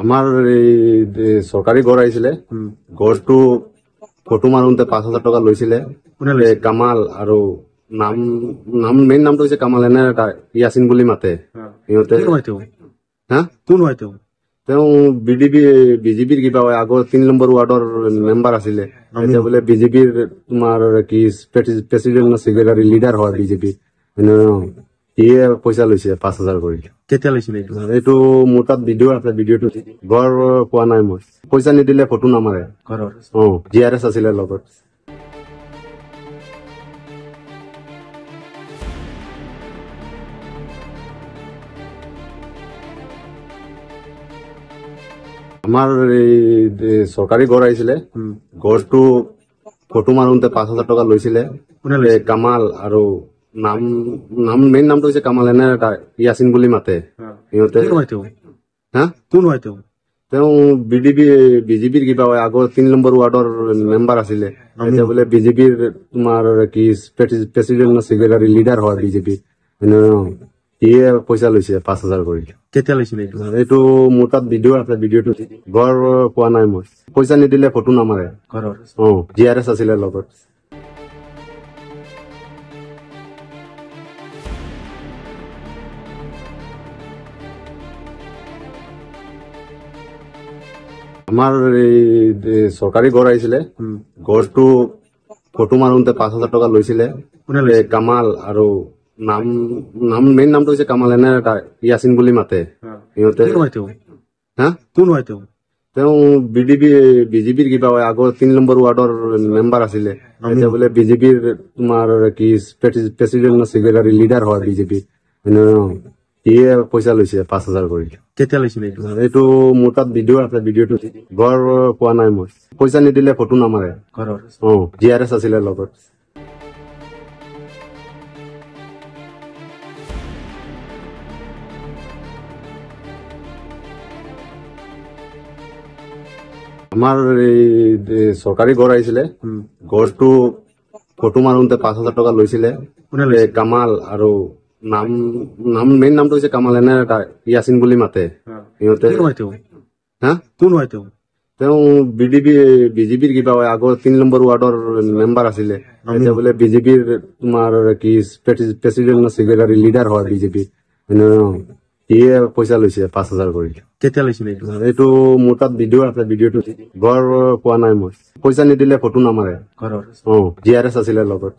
আমার এই সরকারি ঘর আইছিলে ঘরটো ফটো মারুতে 5,000 টাকা লইছিলে কামাল আর নাম নাম মেইন নামটো হচ্ছে কামাল এনে ইয়াসিন বুলি মাতে সিহঁতে হ্যাঁ কোন হয় তেওঁ তেওঁ বিজেপিৰ কিবা হয় আগৰ 3 নম্বৰ ৱাৰ্ডৰ মেম্বাৰ আছিলে এতিয়া বোলে বিজেপিৰ তোমাৰ কি প্ৰেচিডেন্ট সেক্ৰেটাৰী লিডাৰ হয় বিজেপি ইয়ে পইচা লৈছে 5,000 কৰি কেতিয়া লৈছিলে এইটো মোৰ তাত ভিডিঅ' আছে ভিডিঅ'টো ঘৰ পোৱা নাই মই পইচা নিদিলে ফটো নামাৰে ঘৰৰ GRS আছিলে লগত আমার এই সরকারি ঘর আইছিলে ঘরটো ফটো মারুতে 5,000 টাকা লইছিলে কামাল আর নাম নাম মেইন নামটো হচ্ছে কামাল এনে ইয়াসিন বুলি মাতে সিহঁতে হ্যাঁ কোন হয় তেওঁ তেওঁ বিজেপিৰ কিবা হয় আগৰ 3 নম্বৰ ৱাৰ্ডৰ মেম্বাৰ আছিলে এতিয়া বোলে বিজেপিৰ তোমাৰ কি প্ৰেচিডেন্ট সেক্ৰেটাৰী লিডাৰ হয় বিজেপি ইয়ে পইচা লৈছে 5,000 কৰি কেতিয়া লৈছিলে এইটো মোৰ তাত ভিডিঅ' আছে ভিডিঅ'টো ঘৰ পোৱা নাই মই পইচা নিদিলে ফটো নামাৰে ঘৰৰ GRS আছিলে লগত আমার এই সরকারি ঘর আইছিলে ঘরটো ফটো মারুতে 5,000 টাকা লইছিলে কামাল আর নাম নাম মেইন নামটো হচ্ছে কামাল এনে ইয়াসিন বুলি মাতে সিহঁতে হ্যাঁ কোন হয় তেওঁ তেওঁ বিজেপিৰ কিবা হয় আগৰ 3 নম্বৰ ৱাৰ্ডৰ মেম্বাৰ আছিলে এতিয়া বোলে বিজেপিৰ তোমাৰ কি প্ৰেচিডেন্ট সেক্ৰেটাৰী লিডাৰ হয় বিজেপি ইয়ে পইচা লৈছে 5,000 কৰি কেতিয়া লৈছিলে এইটো মোৰ তাত ভিডিঅ' আছে ভিডিঅ'টো ঘৰ পোৱা নাই মই পইচা নিদিলে ফটো নামাৰে ঘৰৰ GRS আছিলে লগত আমার এই সরকারি ঘর আইছিলে ঘরটো ফটো মারুতে 5,000 টাকা লইছিলে কামাল আর নাম নাম মেইন নামটো হচ্ছে কামাল এনে ইয়াসিন বুলি মাতে সিহঁতে হ্যাঁ কোন হয় তেওঁ তেওঁ বিজেপিৰ কিবা হয় আগৰ 3 নম্বৰ ৱাৰ্ডৰ মেম্বাৰ আছিলে এতিয়া বোলে বিজেপিৰ তোমাৰ কি প্ৰেচিডেন্ট সেক্ৰেটাৰী লিডাৰ হয় বিজেপি ইয়ে পইচা লৈছে 5,000 কৰি কেতিয়া লৈছিলে এইটো মোৰ তাত ভিডিঅ' আছে ভিডিঅ'টো ঘৰ পোৱা নাই মই পইচা নিদিলে ফটো নামাৰে ঘৰৰ GRS আছিলে লগত